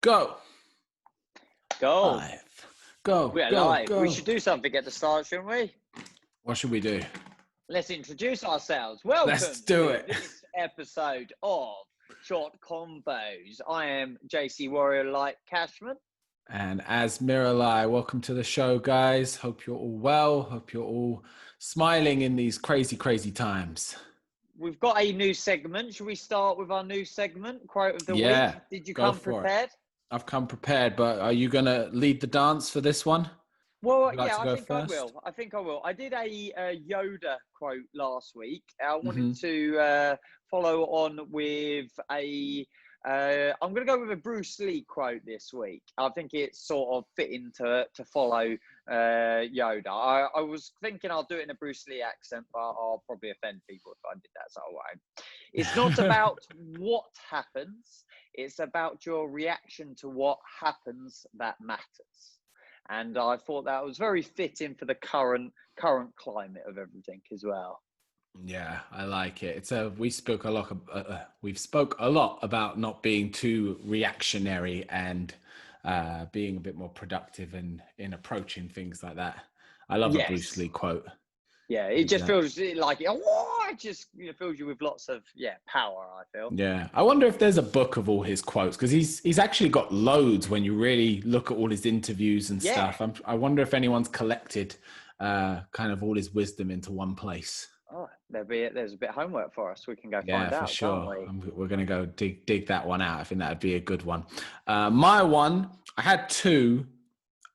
Go. Go. Live. Go. We're go, live. Go. We should do something at the start, shouldn't we? What should we do? Let's introduce ourselves. Welcome Let's do to it. this episode of Short Combos. I am JC Warrior Light Cashman. And as Miralai, welcome to the show, guys. Hope you're all well. Hope you're all smiling in these crazy, crazy times. We've got a new segment. Should we start with our new segment, quote of the week? Did you come prepared? I've come prepared, but are you going to lead the dance for this one? Well, yeah, I think I will. I did a Yoda quote last week. I wanted to follow on with I'm going to go with a Bruce Lee quote this week. I think it's sort of fitting to follow Yoda. I was thinking I'll do it in a Bruce Lee accent, but I'll probably offend people if I did that, so I won't. It's not about what happens. It's about your reaction to what happens that matters. And I thought that was very fitting for the current climate of everything as well. Yeah, I like it. We've spoke a lot about not being too reactionary and being a bit more productive in approaching things like that. I love a Bruce Lee quote. Yeah, it just feels like it just fills you with lots of power, I feel. Yeah, I wonder if there's a book of all his quotes, because he's actually got loads when you really look at all his interviews and stuff. I wonder if anyone's collected kind of all his wisdom into one place. Oh, there's a bit of homework for us. We can go find out. Yeah, for sure. Can't we? We're going to go dig that one out. I think that'd be a good one. My one, I had two.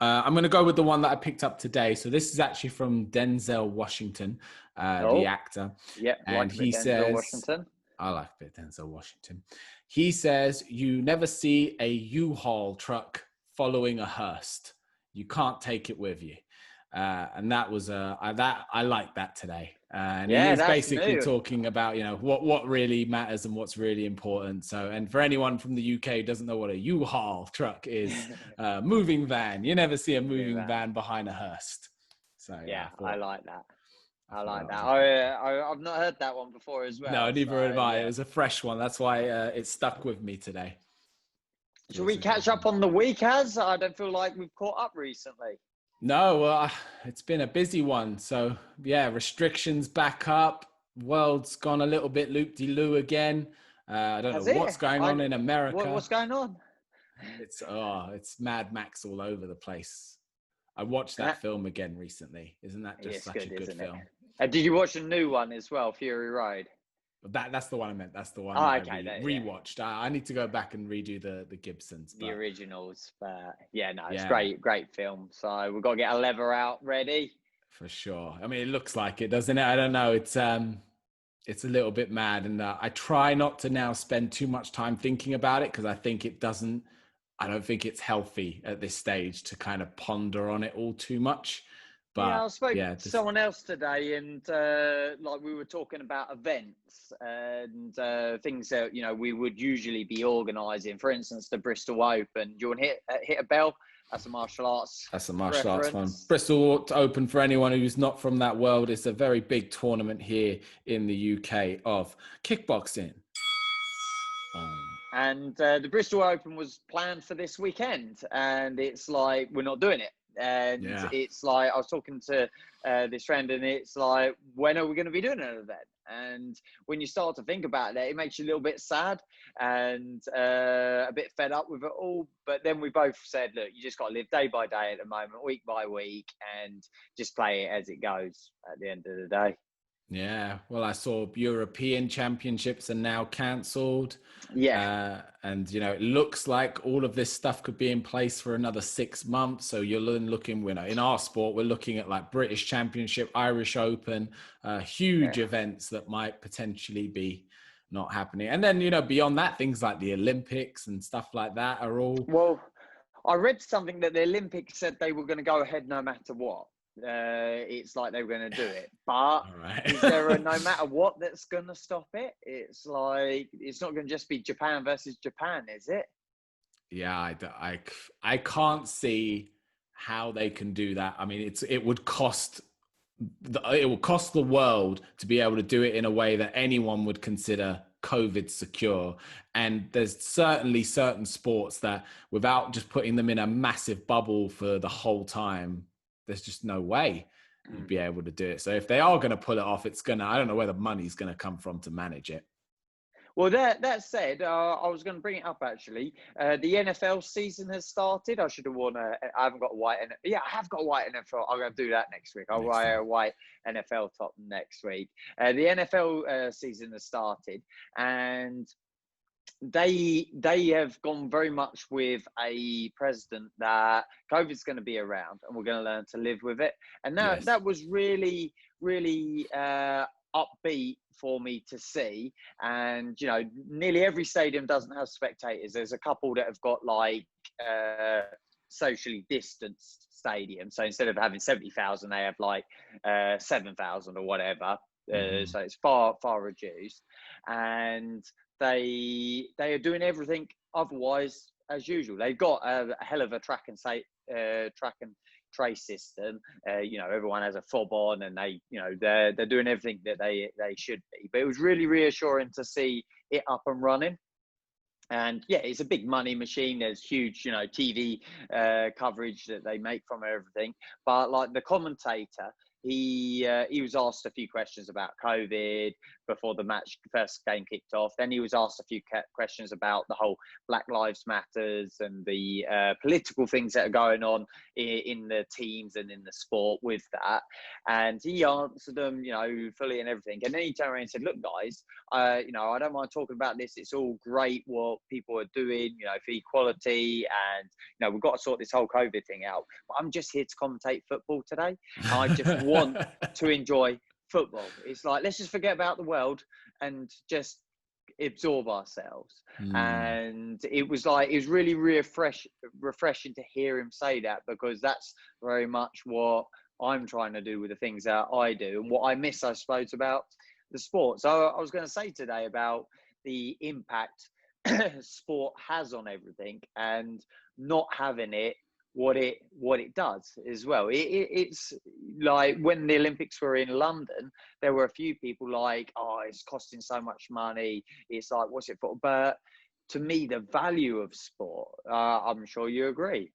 I'm going to go with the one that I picked up today. So this is actually from Denzel Washington, the actor. Yeah, and he says, Washington. I like a bit of Denzel Washington. He says, "You never see a U-Haul truck following a hearse. You can't take it with you." And that was I like that today. And he is basically talking about what really matters and what's really important. So, and for anyone from the UK who doesn't know what a U-Haul truck is, moving van. You never see a moving van behind a hearse. So I like that. I've not heard that one before as well. No, neither have I. It was a fresh one. That's why it stuck with me today. Should we catch up on the week, Az? I don't feel like we've caught up recently. No, it's been a busy one. So, restrictions back up. World's gone a little bit loop-de-loo again. I don't know what's going on in America. What's going on? It's Mad Max all over the place. I watched that film again recently. Isn't that just such a good film? Did you watch a new one as well, Fury Road? That's the one I meant. That's the one I rewatched. I need to go back and redo the Gibsons. The originals. But it's great film. So we've got to get a lever out ready. For sure. I mean, it looks like it, doesn't it? I don't know. It's a little bit mad. And I try not to now spend too much time thinking about it, because I don't think it's healthy at this stage to kind of ponder on it all too much. But, I spoke to someone else today, and we were talking about events and things that we would usually be organising. For instance, the Bristol Open. Do you want to hit a bell? That's a martial arts. That's a martial arts one. Bristol Open, for anyone who's not from that world, it's a very big tournament here in the UK of kickboxing. And the Bristol Open was planned for this weekend, and it's like we're not doing it. And it's like I was talking to this friend, and it's like, when are we going to be doing an event? And when you start to think about that, it makes you a little bit sad and a bit fed up with it all. But then we both said, look, you just got to live day by day at the moment, week by week, and just play it as it goes at the end of the day. Yeah, well, I saw European Championships are now cancelled. Yeah. And, it looks like all of this stuff could be in place for another 6 months. So you're looking, in our sport, we're looking at like British Championship, Irish Open, huge events that might potentially be not happening. And then, beyond that, things like the Olympics and stuff like that are all... Well, I read something that the Olympics said they were going to go ahead no matter what. It's like they were going to do it, but is there a no matter what that's going to stop it? It's like it's not going to just be Japan versus Japan, is it? Yeah, I can't see how they can do that. I mean, it would cost the world to be able to do it in a way that anyone would consider COVID secure. And there's certainly certain sports that without just putting them in a massive bubble for the whole time, there's just no way you'd be able to do it. So if they are going to pull it off, I don't know where the money's going to come from to manage it. Well, that said, I was going to bring it up actually. The NFL season has started. I should have worn I haven't got a white. Yeah, I have got a white NFL. I'm going to do that next week. I'll wear a white NFL top next week. The NFL season has started, and they have gone very much with a president that COVID's going to be around, and we're going to learn to live with it. And that was really, really upbeat for me to see. And nearly every stadium doesn't have spectators. There's a couple that have got like socially distanced stadiums, so instead of having 70,000 they have like 7,000 or whatever. So it's far reduced, and they are doing everything otherwise as usual. They've got a hell of a track and trace system. Everyone has a fob on, and they're doing everything that they should be. But it was really reassuring to see it up and running. And yeah, it's a big money machine. There's huge, TV coverage that they make from everything. But like the commentator, he was asked a few questions about COVID before the first game kicked off. Then he was asked a few questions about the whole Black Lives Matters and the political things that are going on in the teams and in the sport with that. And he answered them, fully and everything. And then he turned around and said, "Look, guys, I don't mind talking about this. It's all great what people are doing, for equality, and we've got to sort this whole COVID thing out. But I'm just here to commentate football today. I just want to enjoy football. It's like, let's just forget about the world and just absorb ourselves." And it was really refreshing to hear him say that, because that's very much what I'm trying to do with the things that I do, and what I miss, I suppose, about the sport. So I was going to say today about the impact sport has on everything, and not having it what it does as well. It's like when the Olympics were in London, there were a few people like, "Oh, it's costing so much money. It's like, what's it for?" But to me, the value of sport, I'm sure you agree.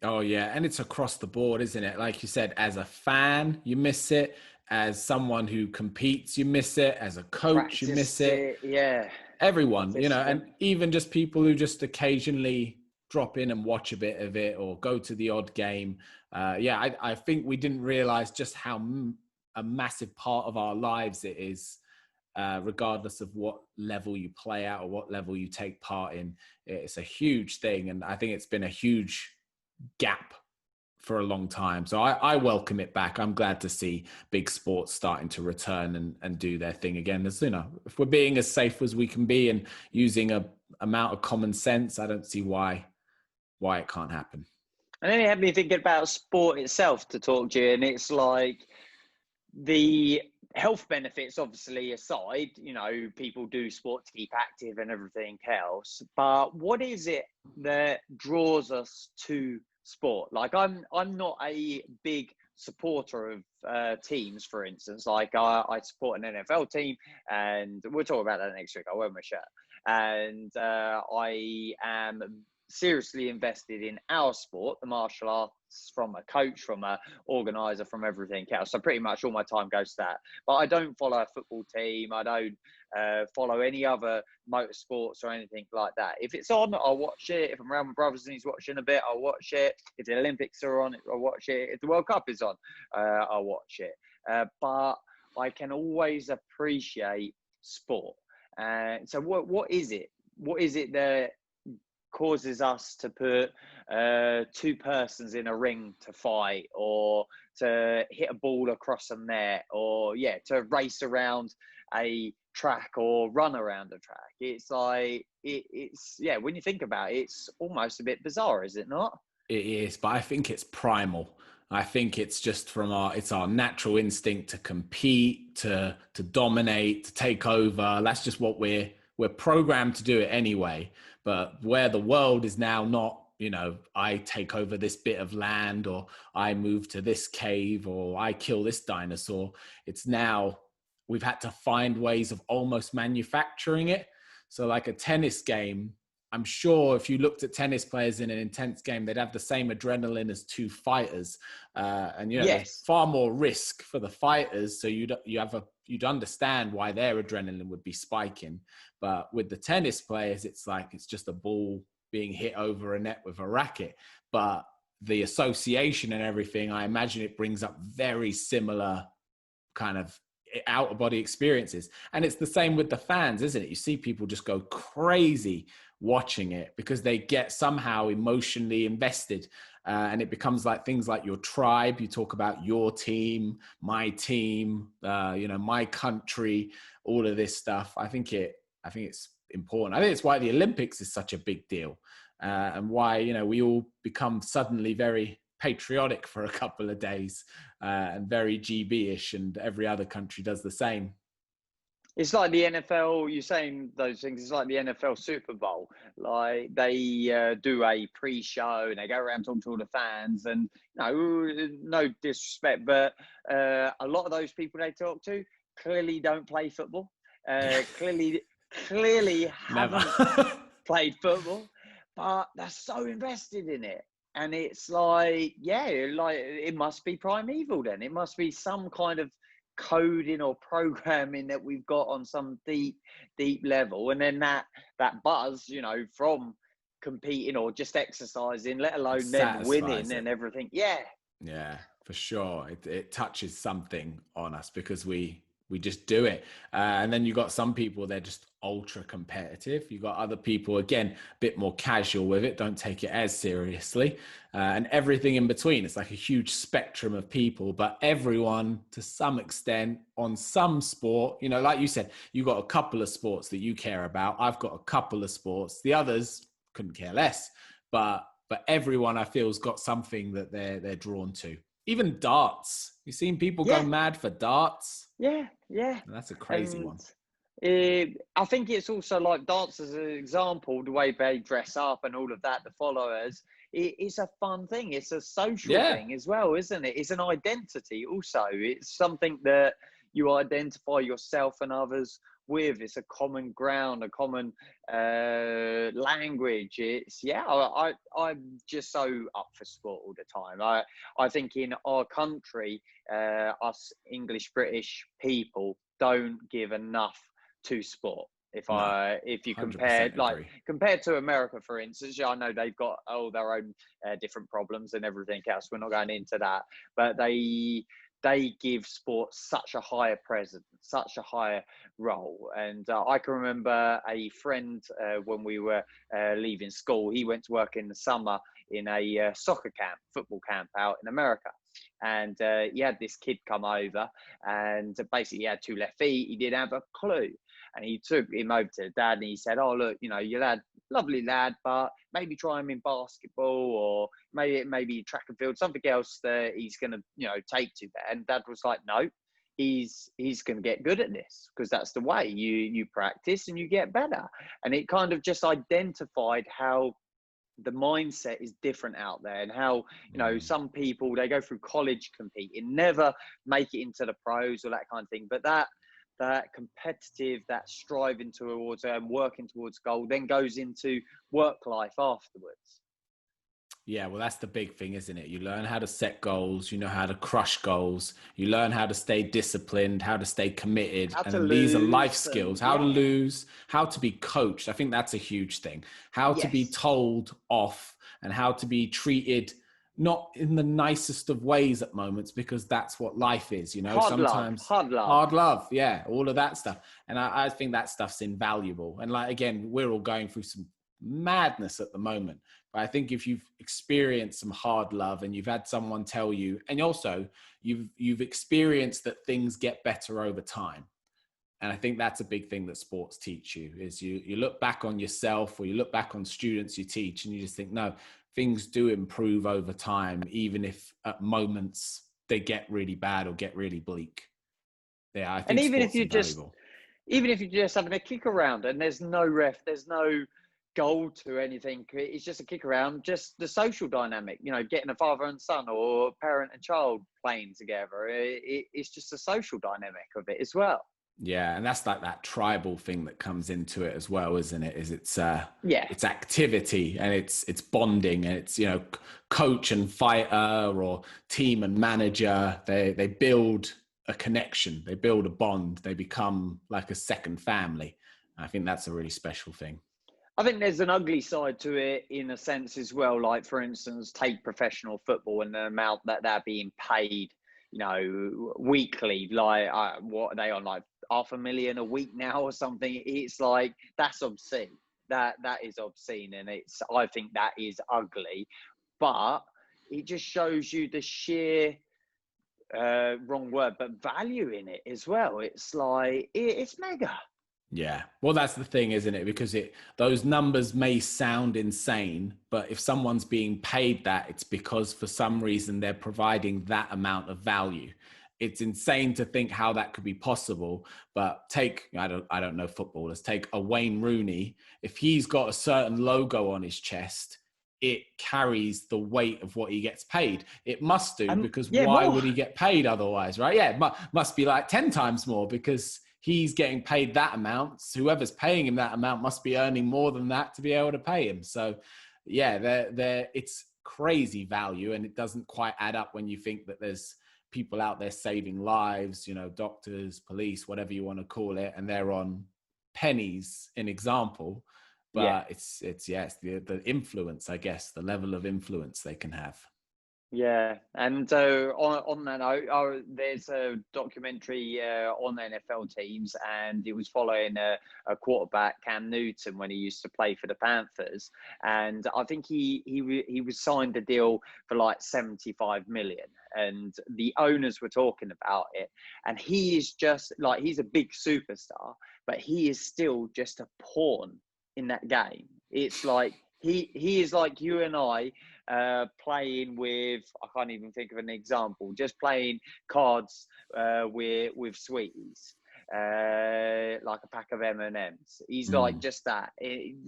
Oh yeah, and it's across the board, isn't it? Like you said, as a fan, you miss it. As someone who competes, you miss it. As a coach, you miss it. Yeah. Everyone, and even just people who just occasionally drop in and watch a bit of it or go to the odd game. I think we didn't realize just how a massive part of our lives it is, regardless of what level you play at or what level you take part in. It's a huge thing. And I think it's been a huge gap for a long time. So I welcome it back. I'm glad to see big sports starting to return and do their thing again. As if we're being as safe as we can be and using a amount of common sense, I don't see why it can't happen. And then it had me thinking about sport itself to talk to you, and it's like the health benefits, obviously, aside, people do sport to keep active and everything else. But what is it that draws us to sport? Like, I'm not a big supporter of teams, for instance. Like, I support an NFL team, and we'll talk about that next week. I'll wear my shirt. And I am seriously invested in our sport, the martial arts, from a coach, from a organizer, from everything else. So pretty much all my time goes to that. But I don't follow a football team. I don't follow any other motorsports or anything like that. If it's on, I'll watch it. If I'm around my brothers and he's watching a bit, I'll watch it. If the Olympics are on, I'll watch it. If the World Cup is on, I'll watch it. But I can always appreciate sport. So what is it? What is it that causes us to put two persons in a ring to fight, or to hit a ball across a net, or to race around a track or run around a track? It's like it's when you think about it, it's almost a bit bizarre, is it not? It is, but I think it's primal. I think it's just it's our natural instinct to compete, to dominate, to take over. That's just what we're programmed to do it anyway. But where the world is now not, I take over this bit of land, or I move to this cave, or I kill this dinosaur. It's now we've had to find ways of almost manufacturing it. So like a tennis game, I'm sure if you looked at tennis players in an intense game, they'd have the same adrenaline as two fighters. And, you know, there's Yes. far more risk for the fighters. So you'd understand why their adrenaline would be spiking. But with the tennis players, it's like, it's just a ball being hit over a net with a racket. But the association and everything, I imagine it brings up very similar kind of out of body experiences. And it's the same with the fans, isn't it? You see people just go crazy watching it because they get somehow emotionally invested. And it becomes like things like your tribe. You talk about your team, my team, my country, all of this stuff. I think it's important. I think it's why the Olympics is such a big deal. And why, we all become suddenly very patriotic for a couple of days and very GB-ish, and every other country does the same. It's like the NFL, you're saying those things, it's like the NFL Super Bowl. Like they do a pre-show and they go around talking to all the fans, and no disrespect, but a lot of those people they talk to clearly don't play football, clearly haven't played football, but they're so invested in it. And it's like, it must be primeval then. It must be some kind of coding or programming that we've got on some deep level. And then that buzz, from competing or just exercising, let alone them winning and everything. Yeah. Yeah, for sure. It touches something on us because we just do it. And then you got some people, they're just ultra competitive. You got other people, again, a bit more casual with it, don't take it as seriously, and everything in between. It's like a huge spectrum of people, but everyone to some extent on some sport, like you said, you got a couple of sports that you care about. I've got a couple of sports. The others couldn't care less, but everyone I feel has got something that they're drawn to. Even darts. You've seen people go mad for darts. Yeah. And that's a crazy one. I think it's also like dance as an example, the way they dress up and all of that, the followers. It's a fun thing. It's a social thing as well, isn't it? It's an identity also. It's something that you identify yourself and others with. It's a common ground, a common language. It's I'm just so up for sport all the time. I think in our country, us English British people don't give enough to sport. If you compare compared to America, for instance, I know they've got their own different problems and everything else. We're not going into that, but they give sport such a higher presence, such a higher role. And I can remember a friend when we were leaving school, he went to work in the summer in a football camp out in America. And he had this kid come over, and basically he had 2 left feet. He didn't have a clue. And he took him over to the dad and he said, "Oh, look, your lad, lovely lad, but maybe try him in basketball, or maybe track and field, something else that he's going to, take to that." And dad was like, "No, he's going to get good at this, because that's the way you practice and you get better." And it kind of just identified how the mindset is different out there, and how, some people, they go through college competing, never make it into the pros or that kind of thing. But that competitive, that striving towards and working towards goal then goes into work life afterwards. Yeah, well, that's the big thing, isn't it? You learn how to set goals, you know how to crush goals, you learn how to stay disciplined, how to stay committed. And these are life skills, how to lose, how to be coached. I think that's a huge thing. How to be told off, and how to be treated not in the nicest of ways at moments, because that's what life is, sometimes hard love. Yeah. All of that stuff. And I think that stuff's invaluable. And like, again, we're all going through some madness at the moment, but I think if you've experienced some hard love and you've had someone tell you, and also you've experienced that things get better over time. And I think that's a big thing that sports teach you, is you look back on yourself, or you look back on students you teach, and you just think, no, things do improve over time, even if at moments they get really bad or get really bleak. Yeah, I think. And even if you're just having a kick around and there's no ref, there's no goal to anything, it's just a kick around, just the social dynamic, getting a father and son or parent and child playing together. It's just a social dynamic of it as well. Yeah, and that's like that tribal thing that comes into it as well, isn't it? Yeah. It's activity, and it's bonding, and it's, coach and fighter, or team and manager. They build a connection, they build a bond, they become like a second family. I think that's a really special thing. I think there's an ugly side to it in a sense as well. Like, for instance, take professional football and the amount that they're being paid, weekly. Like, what are they on? Like $500,000 a week now or something? It's like, that's obscene. That is obscene, and I think that is ugly. But it just shows you the sheer wrong word, but value in it as well. It's like it's mega. Yeah. Well, that's the thing, isn't it? Because those numbers may sound insane, but if someone's being paid that, it's because for some reason they're providing that amount of value. It's insane to think how that could be possible. But I don't know footballers. Take a Wayne Rooney. If he's got a certain logo on his chest, it carries the weight of what he gets paid. It must do, because why more. would he get paid otherwise, right? Yeah, it must be like 10 times more, because he's getting paid that amount. So whoever's paying him that amount must be earning more than that to be able to pay him. So yeah, it's crazy value, and it doesn't quite add up when you think that there's people out there saving lives, doctors, police, whatever you want to call it, and they're on pennies, an example. But it's the influence, I guess, the level of influence they can have. Yeah, and on that note, there's a documentary on NFL teams, and it was following a quarterback, Cam Newton, when he used to play for the Panthers, and I think he was signed a deal for like 75 million, and the owners were talking about it, and he is just like, he's a big superstar, but he is still just a pawn in that game. It's like he is like you and I. Playing with, I can't even think of an example, just playing cards with sweeties, like a pack of M&Ms. He's like just that.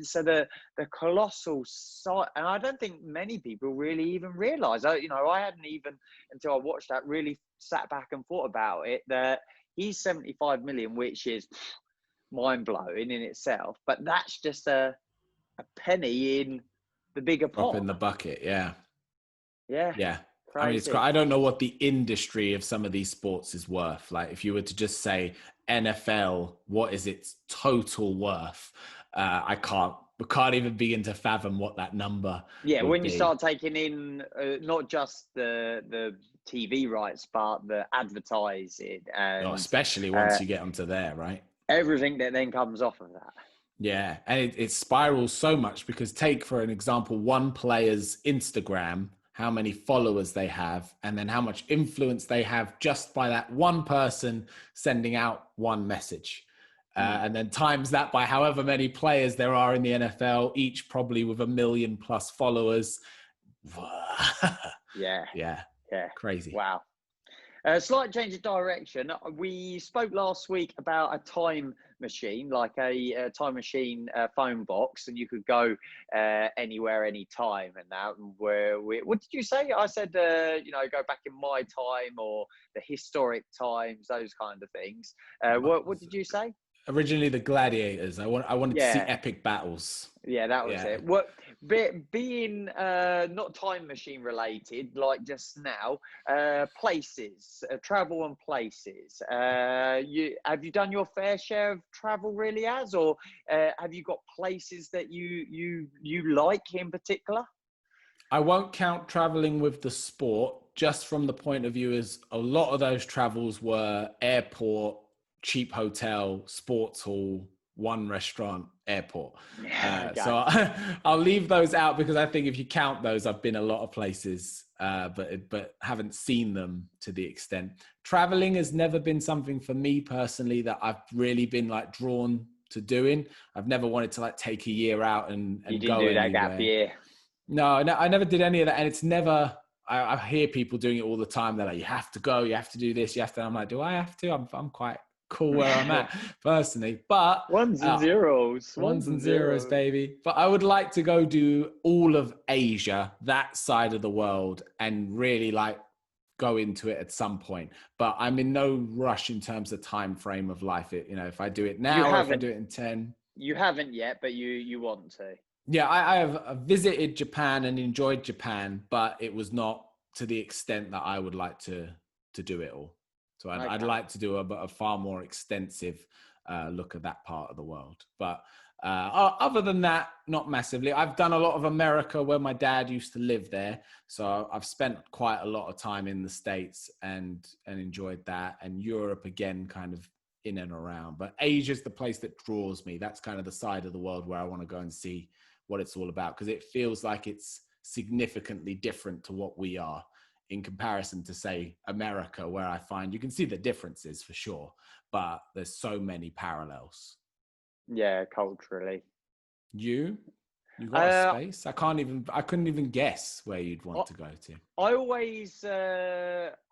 So the colossal size, and I don't think many people really even realise. I hadn't even, until I watched that, really sat back and thought about it, that he's 75 million, which is mind blowing in itself. But that's just a penny in the bigger pot. Drop in the bucket. Yeah. Crazy. I mean, I don't know what the industry of some of these sports is worth. Like, if you were to just say NFL, what is its total worth? We can't even begin to fathom what that number would you be. start taking in not just the TV rights, but the advertising, and especially once you get onto there, right? Everything that then comes off of that. Yeah, and it spirals so much, because take, for an example, one player's Instagram, how many followers they have, and then how much influence they have just by that one person sending out one message. And then times that by however many players there are in the NFL, each probably with 1 million plus followers. Yeah. Crazy. Wow. Slight change of direction. We spoke last week about a time machine, like a time machine phone box, and you could go anywhere, anytime, and that. What did you say? I said, go back in my time, or the historic times, those kind of things. What did you say? Originally the gladiators. I wanted to see epic battles. Yeah, that was it. What, being not time machine related, like just now, places, travel and places. Have you done your fair share of travel, really, or have you got places that you like in particular? I won't count traveling with the sport, just from the point of view as a lot of those travels were airport, cheap hotel, sports hall, one restaurant, airport. So I'll leave those out, because I think if you count those, I've been a lot of places, but haven't seen them to the extent. Traveling has never been something for me personally that I've really been like drawn to doing. I've never wanted to like take a year out and you didn't go do anywhere. That gap year. No, I never did any of that, and it's never. I hear people doing it all the time. They're like, you have to go, you have to do this, you have to. I'm like, do I have to? I'm quite cool where I'm at personally, but ones and zeros, baby. But I would like to go do all of Asia, that side of the world, and really like go into it at some point, but I'm in no rush in terms of time frame of life. If I do it You now or if I haven't. do it in 10. You haven't yet, but you want to. Yeah, I have visited Japan and enjoyed Japan, but it was not to the extent that I would like to do it all. So I'd like to do a far more extensive look at that part of the world. But other than that, not massively. I've done a lot of America where my dad used to live there. So I've spent quite a lot of time in the States and enjoyed that. And Europe again, kind of in and around. But Asia's the place that draws me. That's kind of the side of the world where I want to go and see what it's all about, because it feels like it's significantly different to what we are in comparison to, say, America, where I find you can see the differences for sure, but there's so many parallels. Yeah, culturally. You got a space? I couldn't even guess where you'd want to go to.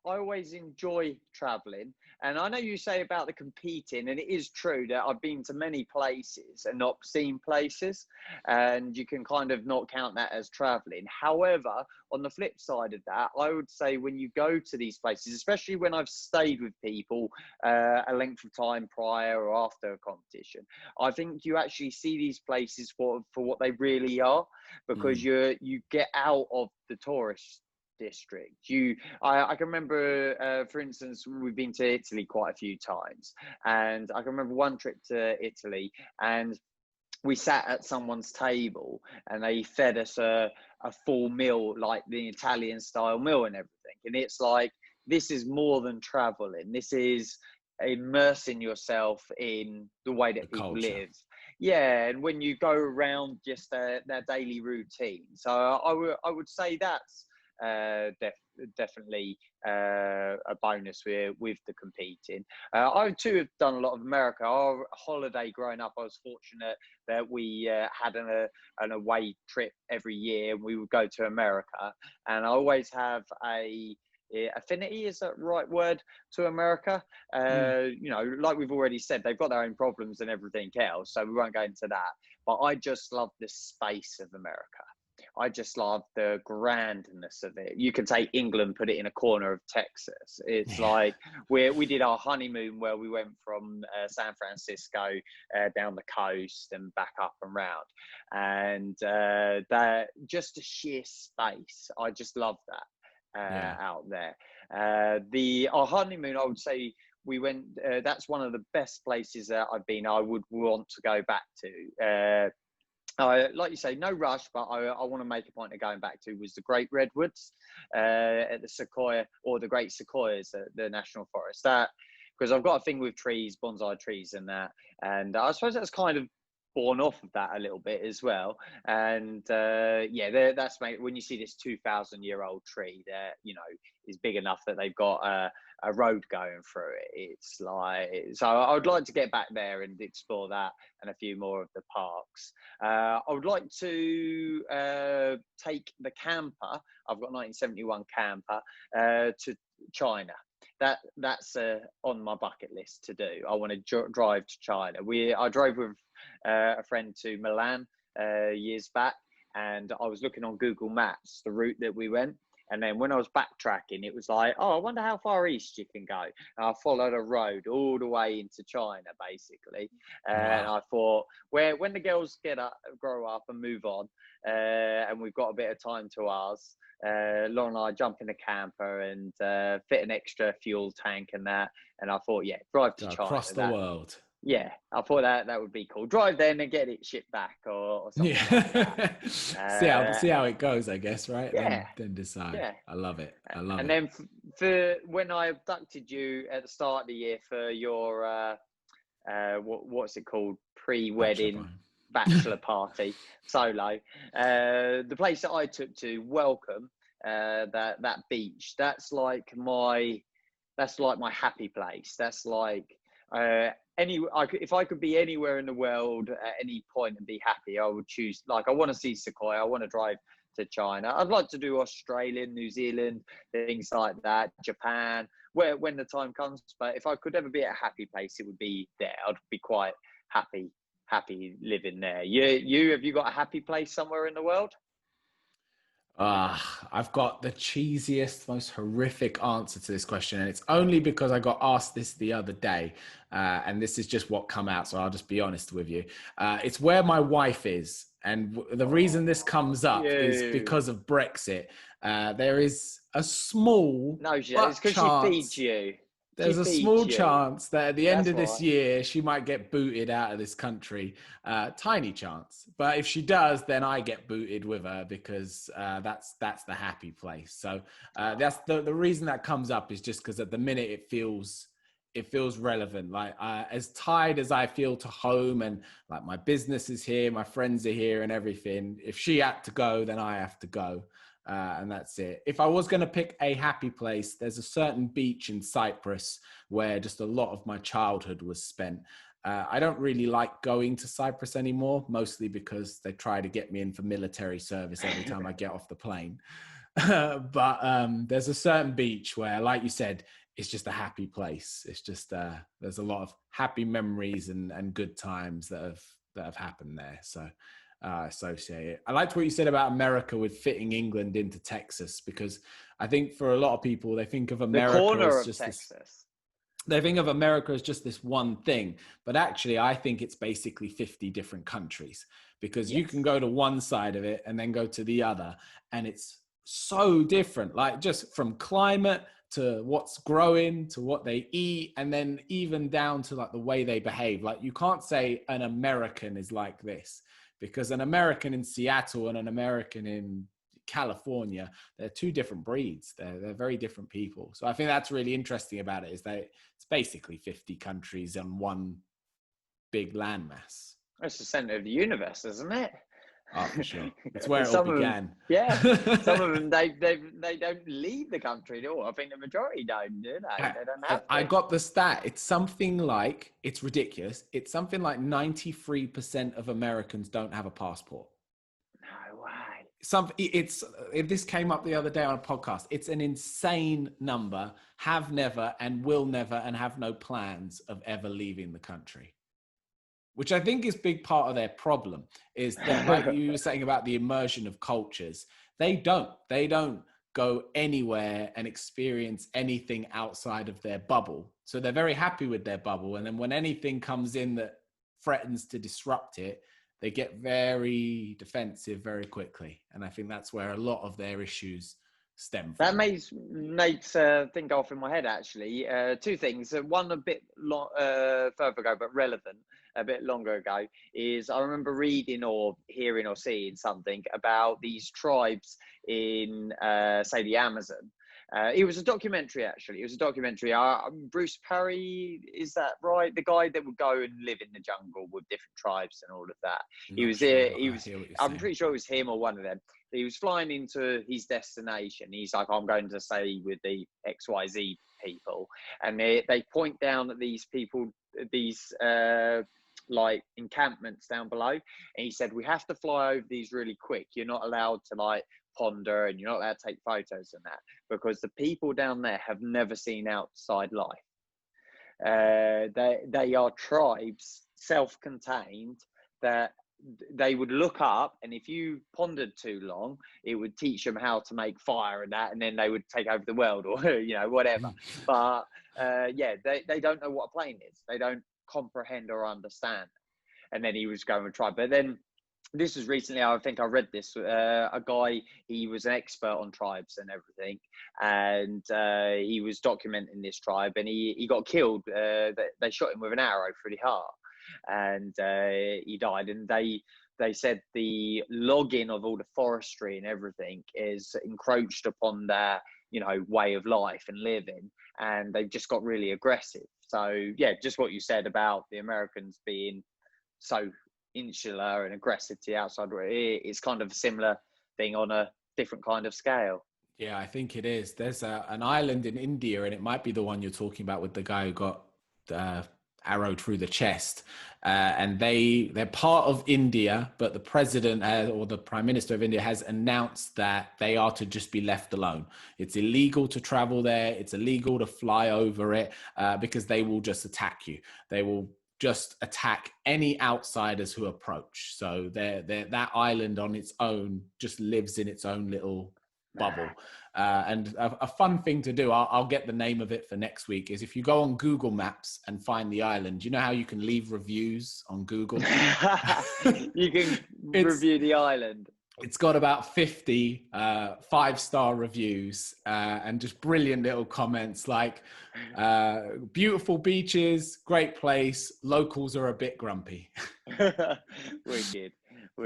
I always enjoy traveling, and I know you say about the competing, and it is true that I've been to many places and not seen places, and you can kind of not count that as traveling. However, on the flip side of that, I would say when you go to these places, especially when I've stayed with people a length of time prior or after a competition, I think you actually see these places for what they really are, because you get out of the tourist district. I can remember, for instance, we've been to Italy quite a few times, and I can remember one trip to Italy, and we sat at someone's table and they fed us a full meal, like the Italian style meal and everything. And it's like, this is more than traveling. This is immersing yourself in the way that people live. Yeah, and when you go around just their daily routine. So I would say that's definitely a bonus with the competing. I too have done a lot of America. Our holiday growing up, I was fortunate that we had an away trip every year, and we would go to America. And I always have a affinity, is that the right word, to America? Like we've already said, they've got their own problems and everything else, so we won't go into that. But I just love the space of America. I just love the grandness of it. You can take England, put it in a corner of Texas. It's like we did our honeymoon where we went from San Francisco down the coast and back up and round. And that just the sheer space. I just love that out there. Our honeymoon, I would say, we went. That's one of the best places that I've been. I would want to go back to. Like you say, no rush, but I want to make a point of going back to was the Great Redwoods at the Sequoia, or the Great Sequoias at the National Forest. That, because I've got a thing with trees, bonsai trees and that. And I suppose that's kind of born off of that a little bit as well. And that's when you see this 2,000-year-old tree that, is big enough that they've got a road going through it. It's like, so I would like to get back there and explore that and a few more of the parks. I would like to take the camper. I've got a 1971 camper to China. That's on my bucket list to do. I want to drive to China. I drove with a friend to Milan years back, and I was looking on Google Maps the route that we went. And then when I was backtracking, it was like, I wonder how far east you can go. And I followed a road all the way into China, basically. And I thought, when the girls grow up and move on, and we've got a bit of time to ours, Lauren and I jump in the camper and fit an extra fuel tank and that. And I thought, drive to China. Across the world. Yeah, I thought that would be cool. Drive there and then get it shipped back or something like that. See how it goes, I guess, right? Yeah. Then decide. Yeah. I love it. And then for when I abducted you at the start of the year for your what's it called, pre-wedding bachelor party solo, the place that I took to welcome, that beach, that's like my happy place. That's like if I could be anywhere in the world at any point and be happy, I would choose. Like, I want to see Sequoia. I want to drive to China. I'd like to do Australia, New Zealand, things like that, Japan, when the time comes. But if I could ever be at a happy place, it would be there. I'd be quite happy living there. You have you got a happy place somewhere in the world? I've got the cheesiest, most horrific answer to this question, and it's only because I got asked this the other day, and this is just what come out, so I'll just be honest with you. It's where my wife is, and the reason this comes up is because of Brexit. There is a small it's because she feeds chance. you. There's a small chance that at the end of this year, she might get booted out of this country. Tiny chance. But if she does, then I get booted with her because that's the happy place. So that's the reason that comes up is just because at the minute it feels relevant. Like as tied as I feel to home and like my business is here, my friends are here and everything. If she had to go, then I have to go. And that's it. If I was going to pick a happy place, there's a certain beach in Cyprus where just a lot of my childhood was spent. I don't really like going to Cyprus anymore, mostly because they try to get me in for military service every time I get off the plane. But there's a certain beach where, like you said, it's just a happy place. It's just there's a lot of happy memories and good times that have happened there. So associate it. I liked what you said about America with fitting England into Texas, because I think for a lot of people, they think of America as just Texas. They think of America as just this one thing, but actually I think it's basically 50 different countries, because you can go to one side of it and then go to the other, and it's so different, like just from climate to what's growing to what they eat, and then even down to like the way they behave. Like you can't say an American is like this, because an American in Seattle and an American in California, they're two different breeds. They're very different people. So I think that's really interesting about it, is that it's basically 50 countries on one big landmass. It's the center of the universe, isn't it? Oh, for sure. It's where it all began. Some of them, they don't leave the country at all. I think the majority don't, do they? They don't have to. I got the stat. It's something like, it's ridiculous. It's something like 93% of Americans don't have a passport. No way. This came up the other day on a podcast. It's an insane number. Have never and will never and have no plans of ever leaving the country, which I think is a big part of their problem, is that, like you were saying about the immersion of cultures, they don't go anywhere and experience anything outside of their bubble. So they're very happy with their bubble. And then when anything comes in that threatens to disrupt it, they get very defensive very quickly. And I think that's where a lot of their issues stem from. That makes think off in my head, actually. Two things. One a bit further ago, but relevant, a bit longer ago, is I remember reading or hearing or seeing something about these tribes in, say, the Amazon. It was a documentary, actually. It was a documentary. Bruce Parry, is that right? The guy that would go and live in the jungle with different tribes and all of that. I'm pretty sure it was him or one of them. He was flying into his destination. He's like, I'm going to stay with the XYZ people. And they point down at these people, these like encampments down below. And he said, we have to fly over these really quick. You're not allowed to like ponder, and you're not allowed to take photos and that, because the people down there have never seen outside life. They are tribes, self-contained, that they would look up, and if you pondered too long, it would teach them how to make fire and that, and then they would take over the world, or whatever. But they don't know what a plane is. They don't comprehend or understand. And then he was going to try, but then this was recently, I think I read this, a guy, he was an expert on tribes and everything, and he was documenting this tribe, and he got killed. They shot him with an arrow through the heart, and he died. And they said the logging of all the forestry and everything is encroached upon their way of life and living, and they've just got really aggressive. So yeah, just what you said about the Americans being so insular and aggressive to the outside world, it's kind of a similar thing on a different kind of scale. Yeah, I think it is. There's an island in India, and it might be the one you're talking about with the guy who got arrowed through the chest. And they're part of India, but the president or the prime minister of India has announced that they are to just be left alone. It's illegal to travel there. It's illegal to fly over it because they will just attack you. They will just attack any outsiders who approach. So that island on its own just lives in its own little bubble. And a fun thing to do, I'll get the name of it for next week, is if you go on Google Maps and find the island, you know how you can leave reviews on Google? You can review the island. It's got about 50 5-star reviews and just brilliant little comments like beautiful beaches, great place, locals are a bit grumpy. Wicked.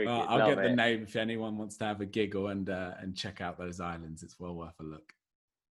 I'll get the name if anyone wants to have a giggle and check out those islands. It's well worth a look.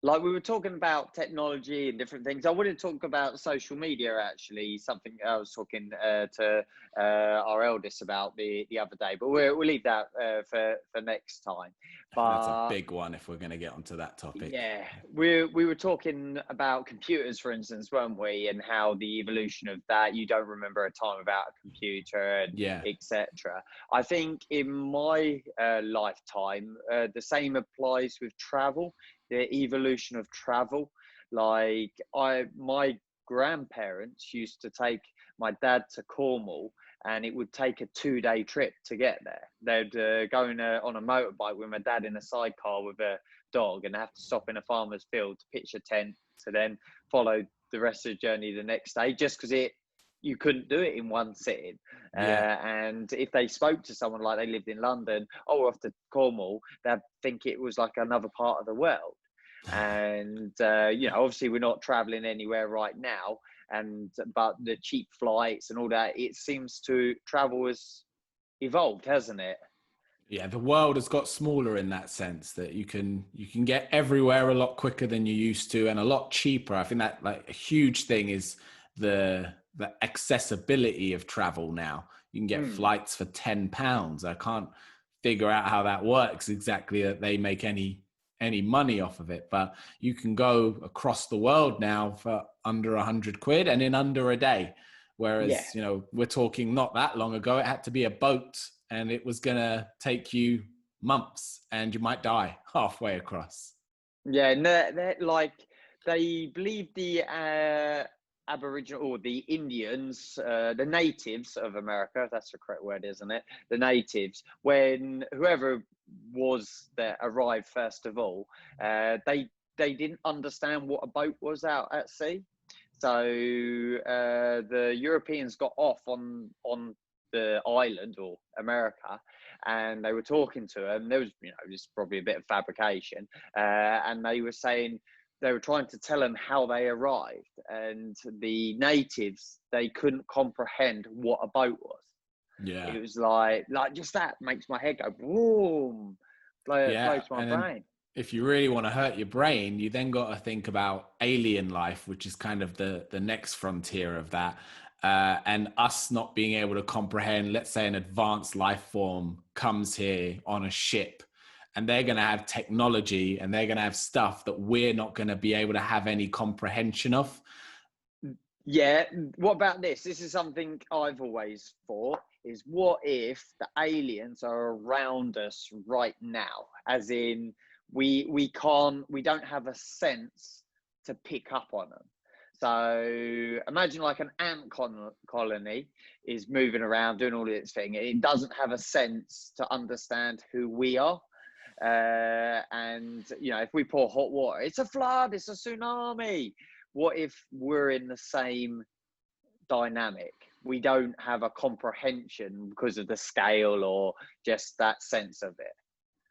Like we were talking about technology and different things. I wanted to talk about social media, actually, something I was talking to our eldest about the other day, but we'll leave that for next time. But that's a big one if we're going to get onto that topic. Yeah, we were talking about computers, for instance, weren't we? And how the evolution of that, you don't remember a time without a computer, and etc. I think in my lifetime, the same applies with travel. The evolution of travel, like my grandparents used to take my dad to Cornwall, and it would take a 2-day trip to get there. They'd go on a motorbike with my dad in a sidecar with a dog, and have to stop in a farmer's field to pitch a tent to then follow the rest of the journey the next day, just because you couldn't do it in one sitting. And if they spoke to someone like they lived in London, we're off to Cornwall, they'd think it was like another part of the world. And obviously we're not traveling anywhere right now, but the cheap flights and all that, it seems to travel has evolved, hasn't it? Yeah, the world has got smaller in that sense, that you can get everywhere a lot quicker than you used to, and a lot cheaper. I think that like a huge thing is the accessibility of travel now. You can get flights for £10. I can't figure out how that works exactly, that they make any money off of it, but you can go across the world now for under 100 quid and in under a day. Whereas, we're talking not that long ago, it had to be a boat and it was going to take you months and you might die halfway across. Yeah, and they believe the Aboriginal or the Indians, the natives of America, that's the correct word, isn't it? The natives, when whoever was that arrived first of all, they didn't understand what a boat was out at sea. So the Europeans got off on the island or America, and they were talking to them. There was, this is probably a bit of fabrication, and they were saying, they were trying to tell them how they arrived, and the natives, they couldn't comprehend what a boat was. Yeah, it was like just that makes my head go boom, blows my brain. If you really want to hurt your brain, you then got to think about alien life, which is kind of the next frontier of that. And us not being able to comprehend, let's say an advanced life form comes here on a ship, and they're going to have technology and they're going to have stuff that we're not going to be able to have any comprehension of. Yeah. What about this? This is something I've always thought, is what if the aliens are around us right now? As in, we don't have a sense to pick up on them. So imagine like an ant colony is moving around doing all its thing. It doesn't have a sense to understand who we are. And if we pour hot water, it's a flood, it's a tsunami. What if we're in the same dynamic? We don't have a comprehension because of the scale or just that sense of it.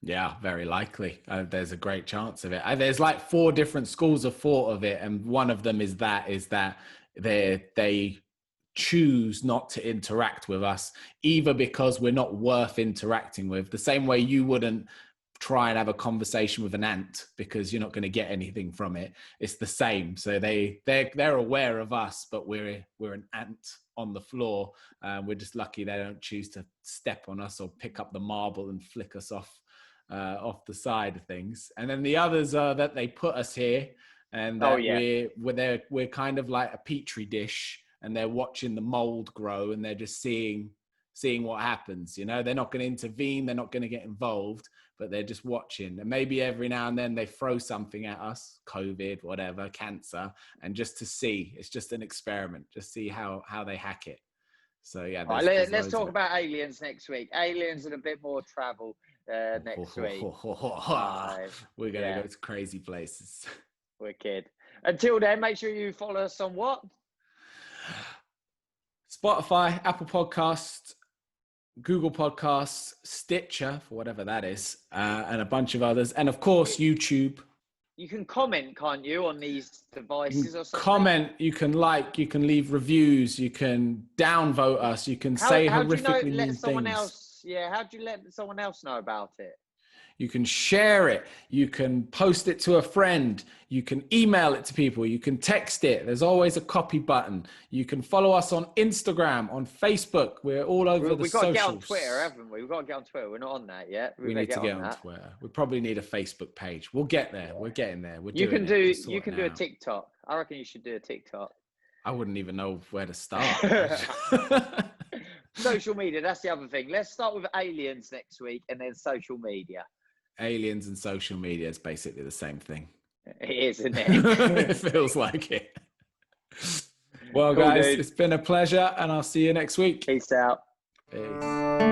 Yeah, very likely. There's a great chance of it. There's like 4 different schools of thought of it, and one of them is that they choose not to interact with us, either because we're not worth interacting with, the same way you wouldn't try and have a conversation with an ant because you're not going to get anything from it. It's the same. So they're aware of us, but we're an ant on the floor. We're just lucky they don't choose to step on us or pick up the marble and flick us off the side of things. And then the others are that they put us here, and that we're kind of like a petri dish, and they're watching the mold grow, and they're just seeing what happens. They're not going to intervene, they're not going to get involved, but they're just watching. And maybe every now and then they throw something at us, COVID, whatever, cancer, and just to see. It's just an experiment, just see how they hack it. So yeah, let's talk about aliens next week. Aliens and a bit more travel next week. We're gonna go to crazy places. Wicked. Until then, make sure you follow us on what? Spotify, Apple Podcasts, Google Podcasts, Stitcher, for whatever that is, and a bunch of others. And of course, YouTube. You can comment, can't you, on these devices or something? Comment, you can like, you can leave reviews, you can downvote us, you can say horrifically mean things. How do you let someone else know about it? You can share it. You can post it to a friend. You can email it to people. You can text it. There's always a copy button. You can follow us on Instagram, on Facebook. We're all over the socials. We've got to get on Twitter, haven't we? We've got to get on Twitter. We're not on that yet. We need to get on Twitter. We probably need a Facebook page. We'll get there. We're getting there. You can do a TikTok. I reckon you should do a TikTok. I wouldn't even know where to start. Social media, that's the other thing. Let's start with aliens next week and then social media. Aliens and social media is basically the same thing. It is, isn't it? It feels like it. Well, cool, guys, dude. It's been a pleasure, and I'll see you next week. Peace out. Peace.